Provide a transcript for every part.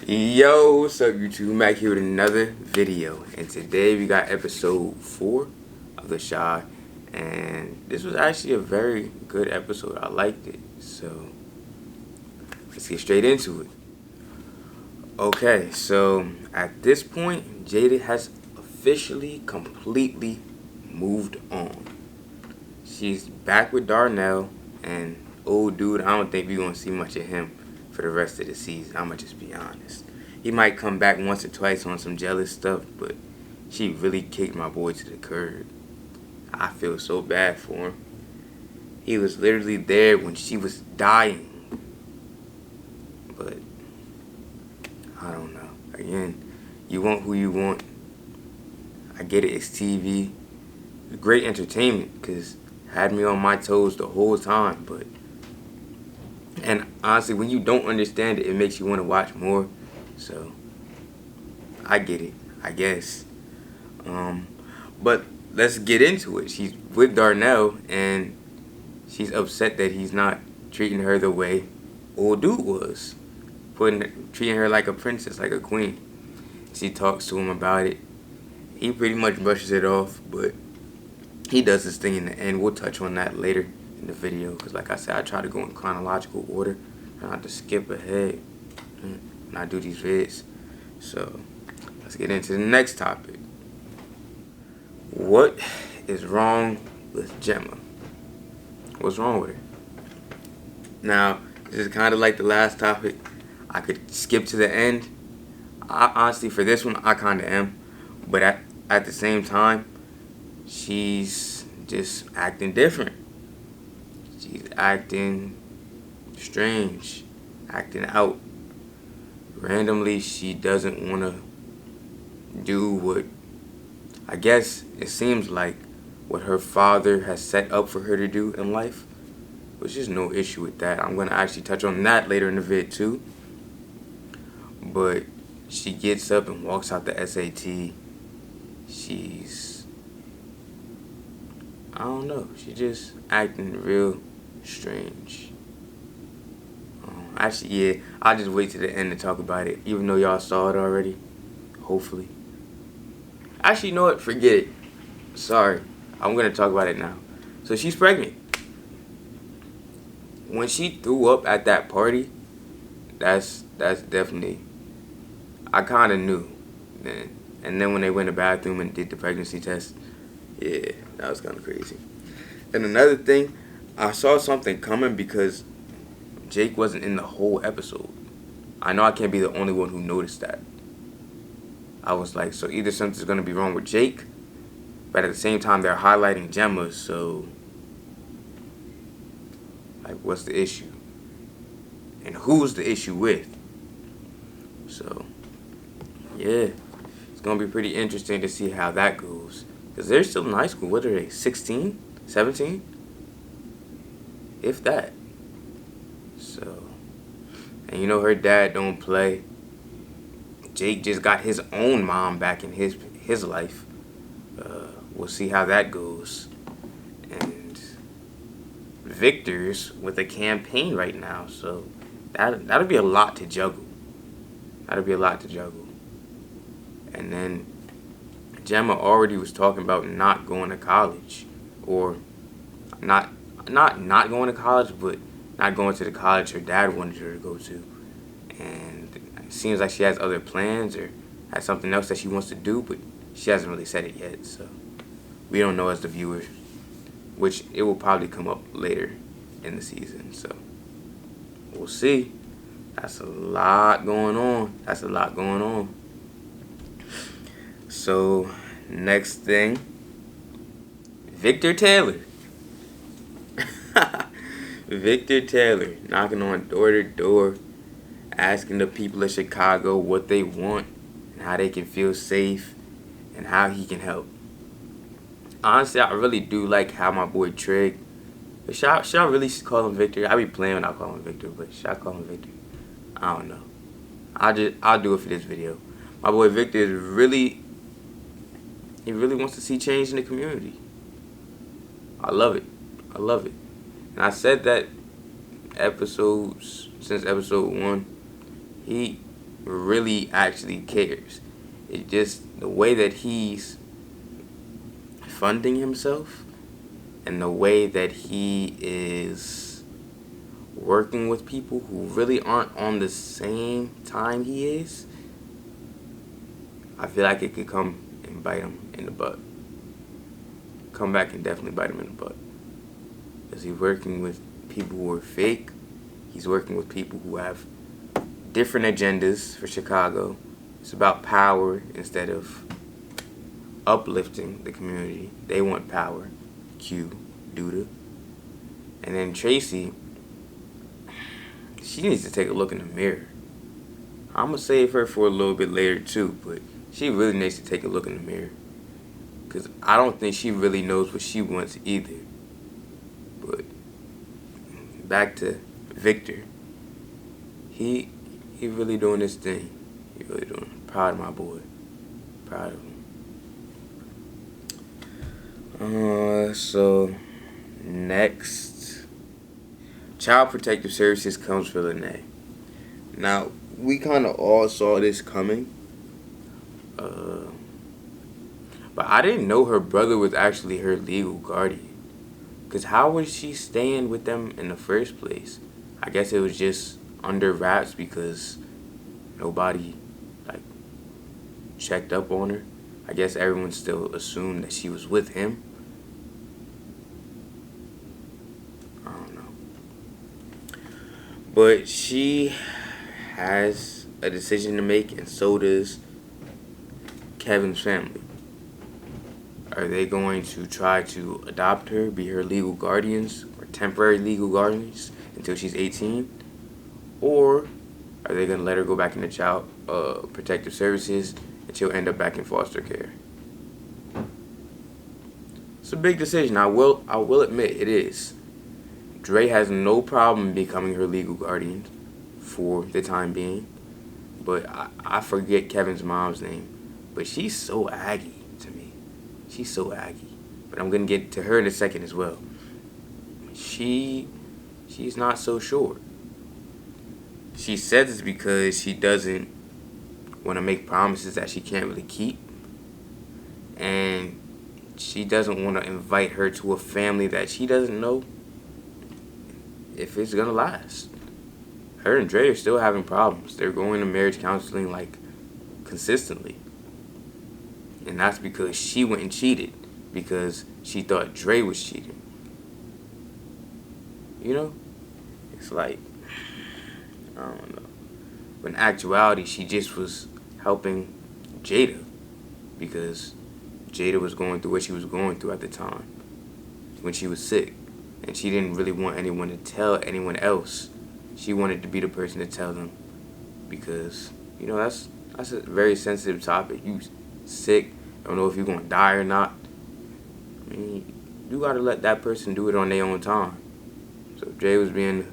Yo, what's up YouTube? I'm back here with another video, and today we got episode 4 of the Shy, and this was actually a very good episode. I liked it, so let's get straight into it. Okay, so at this point, Jada has officially completely moved on. She's back with Darnell, and old dude, I don't think we're gonna see much of him for the rest of the season. I'ma just be honest. He might come back once or twice on some jealous stuff, but she really kicked my boy to the curb. I feel so bad for him. He was literally there when she was dying. But I don't know. Again, you want who you want. I get it, it's TV. Great entertainment, because had me on my toes the whole time, but and honestly, when you don't understand it, it makes you want to watch more. So I get it, I guess. But let's get into it. She's with Darnell, and she's upset that he's not treating her the way old dude was, treating her like a princess, like a queen. She talks to him about it. He pretty much brushes it off, but he does his thing in the end. We'll touch on that later in the video, because like I said, I try to go in chronological order and not to skip ahead when I do these vids. So let's get into the next topic. What is wrong with Jemma? What's wrong with her? Now, this is kind of like the last topic. I could skip to the end. Honestly, for this one, I kind of am. But at the same time, she's just acting different. She's acting strange, acting out. Randomly, she doesn't want to do what, I guess it seems like, what her father has set up for her to do in life. Which is no issue with that. I'm going to actually touch on that later in the vid too. But she gets up and walks out the SAT. She's, I don't know, she just acting real strange. Actually, yeah, I'll just wait to the end to talk about it, even though y'all saw it already, hopefully. Actually, you know what, forget it. Sorry, I'm going to talk about it now. So she's pregnant. When she threw up at that party, that's definitely, I kind of knew then. And then when they went to the bathroom and did the pregnancy test, yeah, that was kind of crazy. And another thing, I saw something coming because Jake wasn't in the whole episode. I know I can't be the only one who noticed that. I was like, so either something's going to be wrong with Jake, but at the same time they're highlighting Jemma, so like, what's the issue? And who's the issue with? So, yeah, it's going to be pretty interesting to see how that goes. Because they're still in high school. What are they, 16? 17? If that. So, and you know her dad don't play. Jake just got his own mom back in his life. We'll see how that goes. And Victor's with a campaign right now, so that'll be a lot to juggle. That'll be a lot to juggle. And then Jemma already was talking about not going to college, or not going to college, but not going to the college her dad wanted her to go to. And it seems like she has other plans or has something else that she wants to do, but she hasn't really said it yet, so we don't know as the viewers, which it will probably come up later in the season, so we'll see. That's a lot going on. That's a lot going on. So, next thing, Victor Taylor. Victor Taylor knocking on door to door, asking the people of Chicago what they want and how they can feel safe and how he can help. Honestly, I really do like how my boy Trig, but should I really call him Victor? I be playing when I call him Victor, but should I call him Victor? I don't know. I'll do it for this video. My boy Victor is he really wants to see change in the community. I love it. I love it. And I said that since episode 1, he really actually cares. It's just the way that he's funding himself and the way that he is working with people who really aren't on the same time he is. I feel like it could come and bite him in the butt. Come back and definitely bite him in the butt. Because he's working with people who are fake. He's working with people who have different agendas for Chicago. It's about power instead of uplifting the community. They want power. Q, Duda. And then Tracey, she needs to take a look in the mirror. I'm going to save her for a little bit later too, but she really needs to take a look in the mirror. Because I don't think she really knows what she wants either. But back to Victor. He really doing this thing. He really doing it. Proud of my boy. Proud of him. So next, Child Protective Services comes for Lynae. Now, we kind of all saw this coming. But I didn't know her brother was actually her legal guardian. Because how was she staying with them in the first place? I guess it was just under wraps because nobody, like, checked up on her. I guess everyone still assumed that she was with him. I don't know. But she has a decision to make, and so does Kevin's family. Are they going to try to adopt her, be her legal guardians, or temporary legal guardians until she's 18? Or are they going to let her go back into Child Protective Services and she'll end up back in foster care? It's a big decision. I will admit it is. Dre has no problem becoming her legal guardian for the time being. But I forget Kevin's mom's name. But she's so aggy to me. She's so aggy. But I'm going to get to her in a second as well. She's not so sure. She says it's because she doesn't want to make promises that she can't really keep. And she doesn't want to invite her to a family that she doesn't know if it's going to last. Her and Dre are still having problems. They're going to marriage counseling, like, consistently. And that's because she went and cheated because she thought Dre was cheating. You know? It's like, I don't know. But in actuality, she just was helping Jada because Jada was going through what she was going through at the time when she was sick. And she didn't really want anyone to tell anyone else. She wanted to be the person to tell them because, you know, that's a very sensitive topic. You sick, don't know if you're going to die or not. I mean, you got to let that person do it on their own time. So Jay was being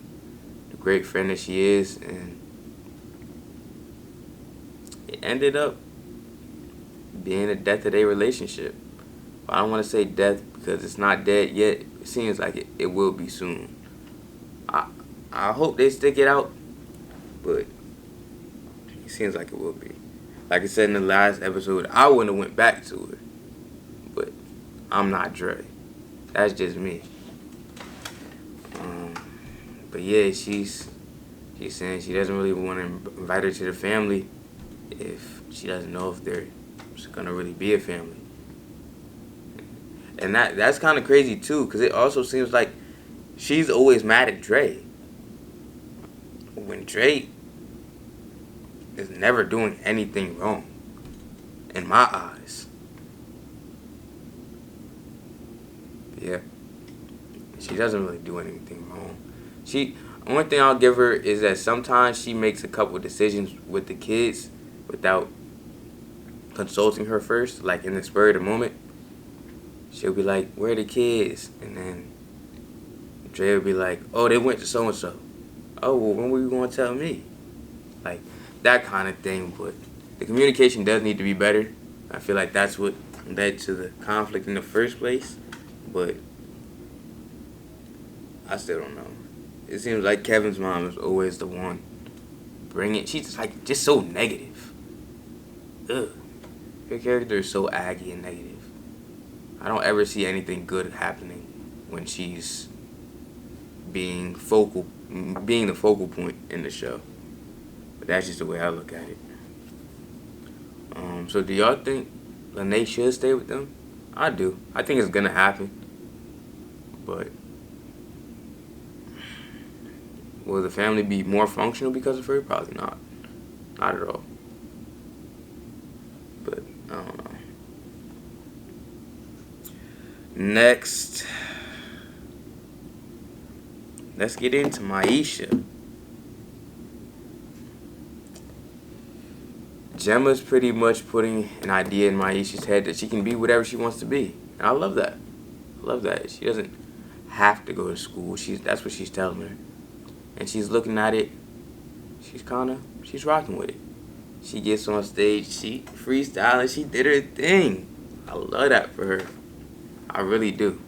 the great friend that she is, and it ended up being the death of their relationship. But I don't want to say death because it's not dead yet. It seems like it will be soon. I hope they stick it out, but it seems like it will be. Like I said in the last episode, I wouldn't have went back to her, but I'm not Dre. That's just me. But yeah, she's saying she doesn't really want to invite her to the family if she doesn't know if they're gonna really be a family. And that's kind of crazy too, because it also seems like she's always mad at Dre. When Dre is never doing anything wrong, in my eyes. Yeah. She doesn't really do anything wrong. Only thing I'll give her is that sometimes she makes a couple of decisions with the kids without consulting her first, like in the spur of the moment. She'll be like, "Where are the kids?" And then Dre will be like, "Oh, they went to so-and-so." "Oh, well, when were you going to tell me?" Like, that kind of thing. But the communication does need to be better. I feel like that's what led to the conflict in the first place. But I still don't know. It seems like Kevin's mom is always the one bring it. She's like just so negative. Ugh. Her character is so aggy and negative. I don't ever see anything good happening when she's being the focal point in the show. But that's just the way I look at it. So do y'all think Lynae should stay with them? I do. I think it's gonna happen. But will the family be more functional because of her? Probably not. Not at all. But I don't know. Next, let's get into MYESHA. Jemma's pretty much putting an idea in MYESHA's head that she can be whatever she wants to be. And I love that. I love that. She doesn't have to go to school. That's what she's telling her. And she's looking at it. She's rocking with it. She gets on stage. She freestyling. She did her thing. I love that for her. I really do.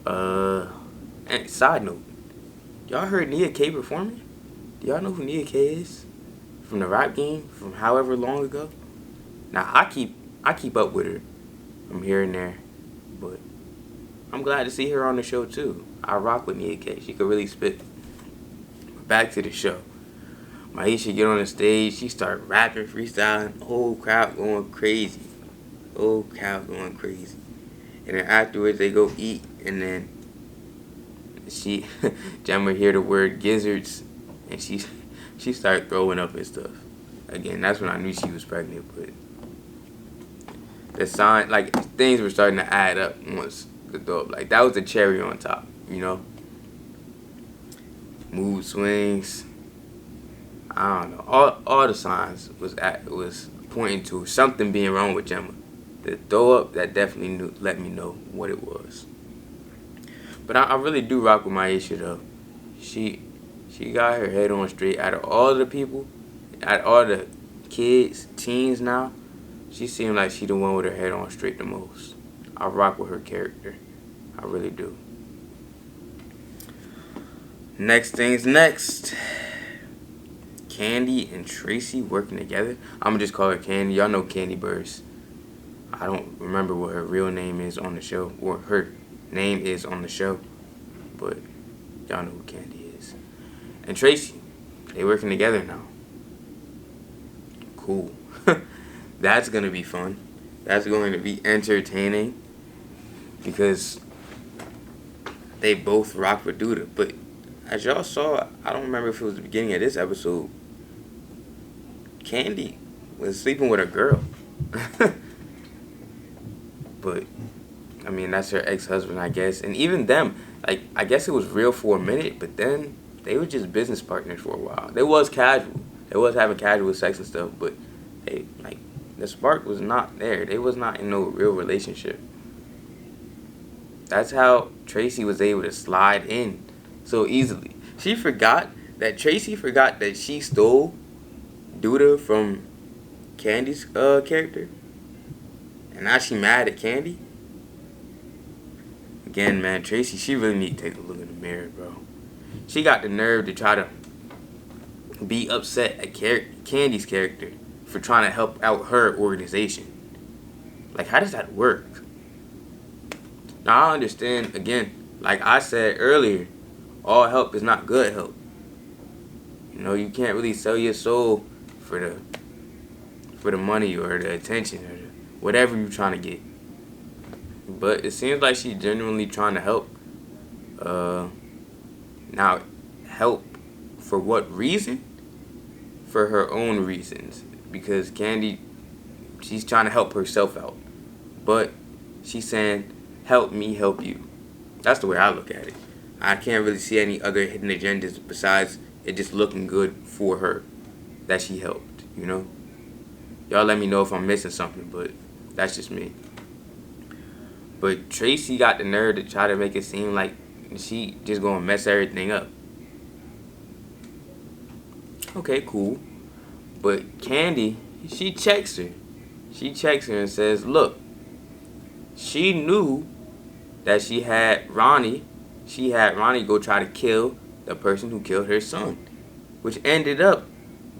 And side note, y'all heard Nia K performing? Do y'all know who Nia K is? From the rap game from however long ago? Now I keep up with her from here and there, but I'm glad to see her on the show too. I rock with Nia K. She could really spit. But back to the show. MYESHA get on the stage, she start rapping, freestyling, the whole crowd going crazy. Whole crowd going crazy. And then afterwards they go eat, and then Jemma hear the word gizzards, and she started throwing up and stuff. Again, that's when I knew she was pregnant, but the sign, like, things were starting to add up once the throw up. Like, that was the cherry on top, you know? Mood swings. I don't know. All the signs was pointing to something being wrong with Jemma. The throw up, that definitely let me know what it was. But I really do rock with MYESHA though. She got her head on straight. Out of all the people, out of all the kids, teens now, she seemed like she the one with her head on straight the most. I rock with her character. I really do. Next things next. Kandi and Tracey working together. I'ma just call her Kandi. Y'all know Kandi Burst. I don't remember what her real name is on the show, or her name is on the show, but y'all know who Kandi is. And Tracey, they working together now. Cool. That's gonna be fun. That's going to be entertaining because they both rock with Duda. But as y'all saw, I don't remember if it was the beginning of this episode, Kandi was sleeping with a girl. But I mean, that's her ex-husband, I guess. And even them, like, I guess it was real for a minute, but then they were just business partners for a while. They was casual. They was having casual sex and stuff, but they, like, the spark was not there. They was not in no real relationship. That's how Tracey was able to slide in so easily. Tracey forgot that she stole Duda from Candy's character. And now she mad at Kandi. Again, man, Tracey, she really need to take a look in the mirror, bro. She got the nerve to try to be upset at Candy's character for trying to help out her organization. Like, how does that work? Now, I understand, again, like I said earlier, all help is not good help. You know, you can't really sell your soul for the money or the attention or whatever you're trying to get. But it seems like she's genuinely trying to help. Now, help for what reason? For her own reasons. Because Kandi, she's trying to help herself out. But she's saying, help me help you. That's the way I look at it. I can't really see any other hidden agendas besides it just looking good for her that she helped, you know? Y'all let me know if I'm missing something, but that's just me. But Tracey got the nerve to try to make it seem like she just gonna mess everything up. Okay, cool. But Kandi, she checks her. She checks her and says, look, she knew that she had Ronnie go try to kill the person who killed her son. Which ended up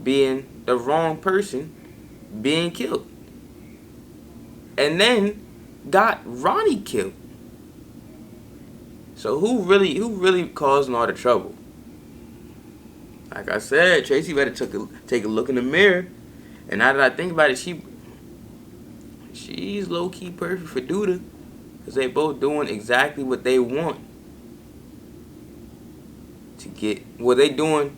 being the wrong person being killed. And then got Ronnie killed. So who really causing all the trouble? Like I said, Tracey better take a look in the mirror. And now that I think about it, she's low-key perfect for Duda. Because they both doing exactly what they want to get. Well, they doing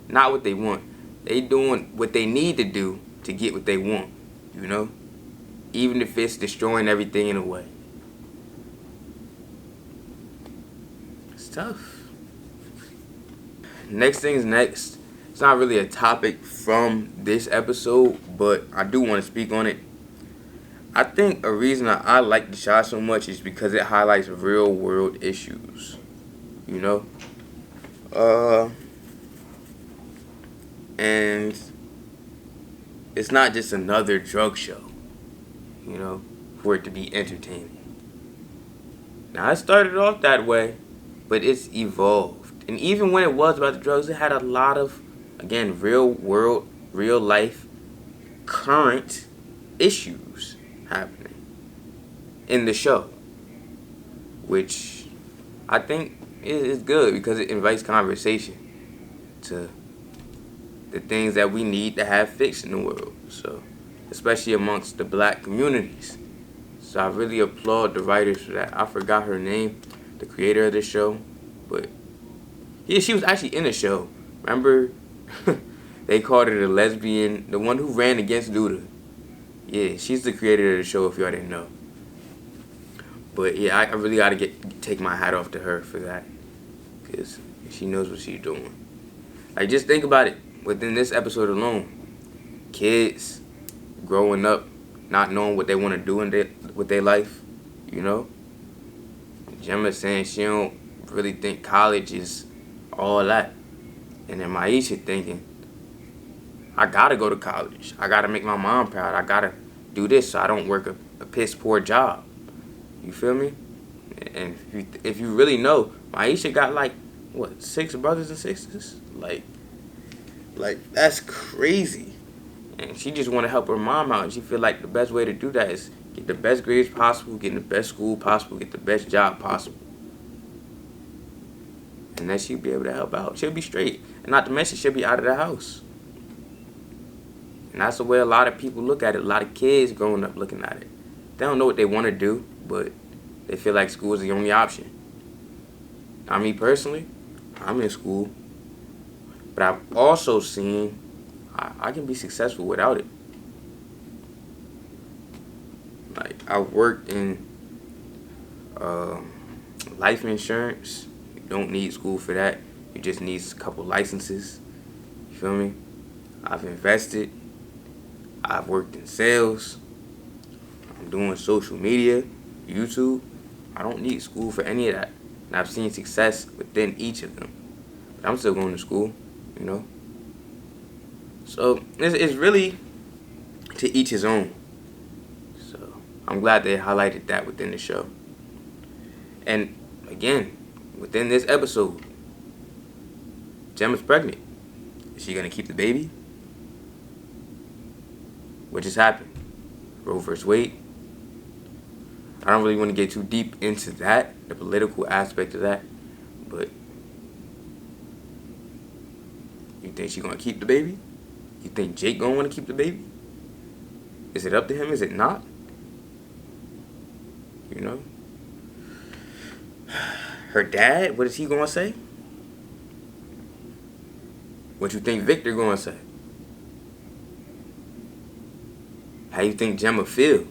not what they want. They doing what they need to do to get what they want. You know? Even if it's destroying everything in a way. It's tough. Next thing's next. It's not really a topic from this episode, but I do want to speak on it. I think a reason I like the show so much is because it highlights real world issues. You know? And it's not just another drug show. You know, for it to be entertaining. Now, it started off that way, but it's evolved. And even when it was about the drugs, it had a lot of, again, real world, real life, current issues happening in the show. Which I think is good because it invites conversation to the things that we need to have fixed in the world. So, especially amongst the black communities. So I really applaud the writers for that. I forgot her name, the creator of the show. But yeah, she was actually in the show. Remember? They called her the lesbian, the one who ran against Duda. Yeah, she's the creator of the show if y'all didn't know. But yeah, I really got to take my hat off to her for that. Because she knows what she's doing. Like, just think about it. Within this episode alone, kids growing up, not knowing what they want to do with their life, you know? Jemma saying she don't really think college is all that. And then MYESHA thinking, I gotta go to college. I gotta make my mom proud. I gotta do this so I don't work a piss poor job. You feel me? And if you really know, MYESHA got like, what, 6 brothers and sisters? Like that's crazy. And she just want to help her mom out. And she feel like the best way to do that is get the best grades possible, get in the best school possible, get the best job possible. And then she'll be able to help out. She'll be straight. And not to mention, she'll be out of the house. And that's the way a lot of people look at it. A lot of kids growing up looking at it. They don't know what they want to do, but they feel like school is the only option. I mean, personally, I'm in school. But I've also seen I can be successful without it. Like, I worked in life insurance. You don't need school for that. You just need a couple licenses. You feel me? I've invested. I've worked in sales. I'm doing social media, YouTube. I don't need school for any of that. And I've seen success within each of them. But I'm still going to school, you know? So it's really to each his own. So I'm glad they highlighted that within the show. And again, within this episode, Jemma's pregnant. Is she gonna keep the baby? What just happened? Roe vs. Wade. I don't really want to get too deep into that, the political aspect of that, but you think she's gonna keep the baby? You think Jake gonna want to keep the baby? Is it up to him? Is it not? You know? Her dad, what is he gonna say? What you think Victor gonna say? How you think Jemma feel?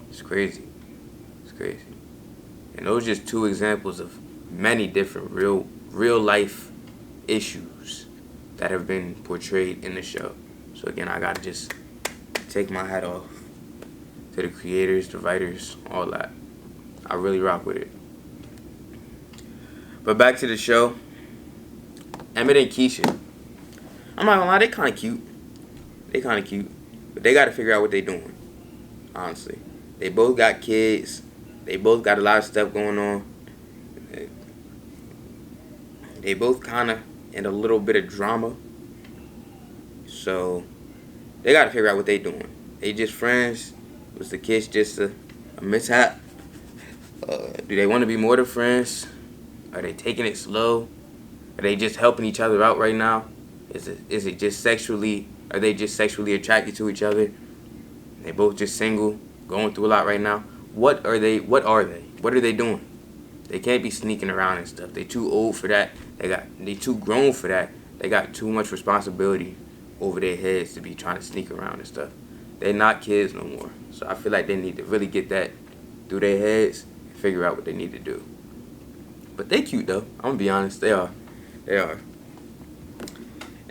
It's crazy. It's crazy. And those are just 2 examples of many different real life issues that have been portrayed in the show. So again, I gotta just take my hat off to the creators, the writers, all that. I really rock with it. But back to the show. Emmett and Keisha. I'm not gonna lie, they kinda cute. But they gotta figure out what they doing. Honestly. They both got kids. They both got a lot of stuff going on. They both kinda, and a little bit of drama. So they gotta figure out what they doing. They just friends? Was the kiss just a mishap? Do they want to be more than friends? Are they taking it slow? Are they just helping each other out right now? Is it just sexually? Are they just sexually attracted to each other? They both just single, going through a lot right now. What are they? What are they? What are they doing? They can't be sneaking around and stuff. They too old for that. They too grown for that. They got too much responsibility over their heads to be trying to sneak around and stuff. They're not kids no more. So I feel like they need to really get that through their heads and figure out what they need to do. But they cute though. I'm gonna be honest. They are. They are.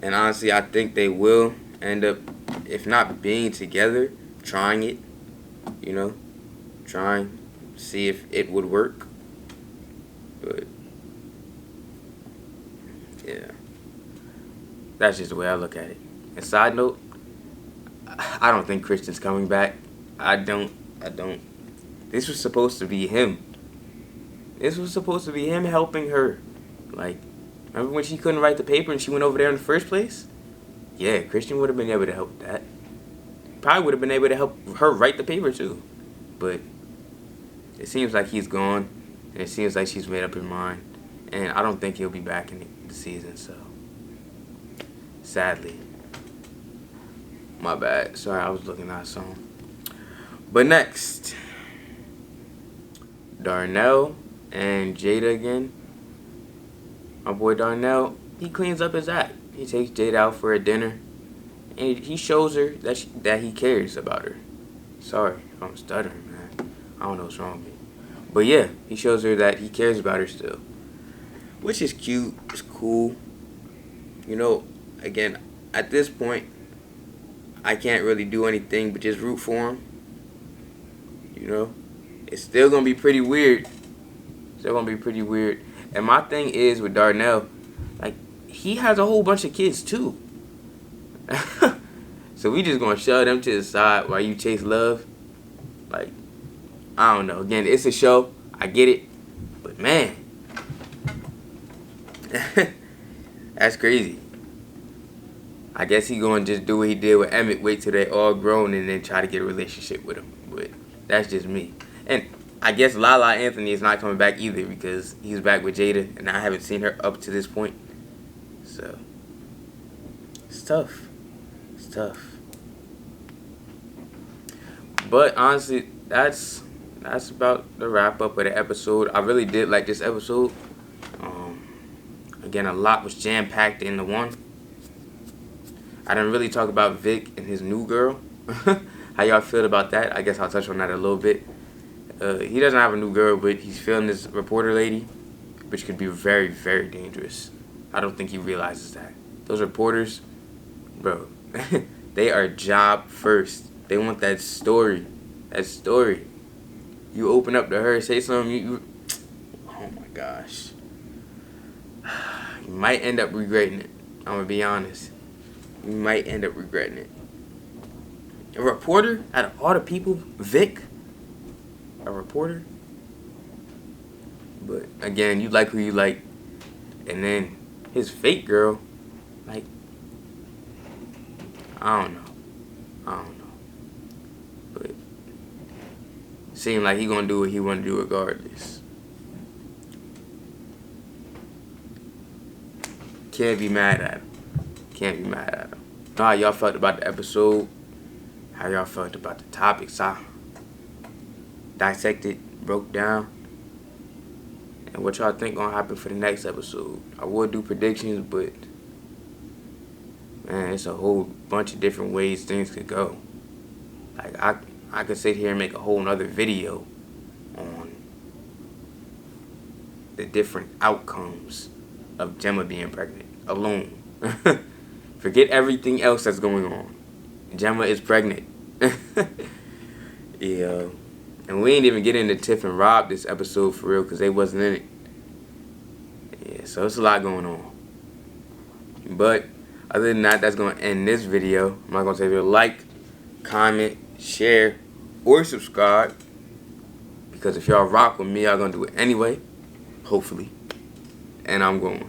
And honestly, I think they will end up, if not being together, trying it. You know, trying, see if it would work. But yeah, that's just the way I look at it. And side note, I don't think Christian's coming back. I don't. This was supposed to be him. This was supposed to be him helping her. Like, remember when she couldn't write the paper and she went over there in the first place? Yeah, Christian would have been able to help with that. Probably would have been able to help her write the paper too. But it seems like he's gone. And it seems like she's made up her mind. And I don't think he'll be back in the season, so sadly. My bad. Sorry, I was looking at a song. But next, Darnell and Jada again. My boy Darnell, he cleans up his act. He takes Jada out for a dinner. And he shows her that he cares about her. Sorry if I'm stuttering, man. I don't know what's wrong with me. But yeah, he shows her that he cares about her still. Which is cute. It's cool. You know, again, at this point, I can't really do anything but just root for him. You know? It's still going to be pretty weird. Still going to be pretty weird. And my thing is with Darnell, like, he has a whole bunch of kids too. So we just going to shove them to the side while you chase love? Like, I don't know. Again, it's a show. I get it. But man, that's crazy. I guess he going to just do what he did with Emmett. Wait till they all grown and then try to get a relationship with him. But that's just me. And I guess Lala Anthony is not coming back either because he's back with Jada. And I haven't seen her up to this point. So, it's tough. It's tough. But honestly, that's about the wrap up of the episode. I really did like this episode. Again, a lot was jam packed into one. I didn't really talk about Vic and his new girl. How y'all feel about that? I guess I'll touch on that a little bit. He doesn't have a new girl, but he's feeling this reporter lady, which could be very, very dangerous. I don't think he realizes that. Those reporters, bro, they are job first. They want that story. That story. You open up to her, say something, oh my gosh. You might end up regretting it. I'm going to be honest. You might end up regretting it. A reporter? Out of all the people, Vic? A reporter? But again, you like who you like. And then his fake girl, like, I don't know. But seemed like he gonna do what he wanna do regardless. Can't be mad at him. Can't be mad at him. Know how y'all felt about the episode? How y'all felt about the topics I dissected, broke down? And what y'all think gonna happen for the next episode? I would do predictions, but man, it's a whole bunch of different ways things could go. Like I could sit here and make a whole nother video on the different outcomes of Jemma being pregnant alone. Forget everything else that's going on. Jemma is pregnant. Yeah. And we ain't even get into Tiff and Rob this episode for real because they wasn't in it. Yeah, so it's a lot going on. But other than that, that's going to end this video. I'm not going to say if you like, comment, share, or subscribe. Because if y'all rock with me, y'all going to do it anyway. Hopefully. And I'm going.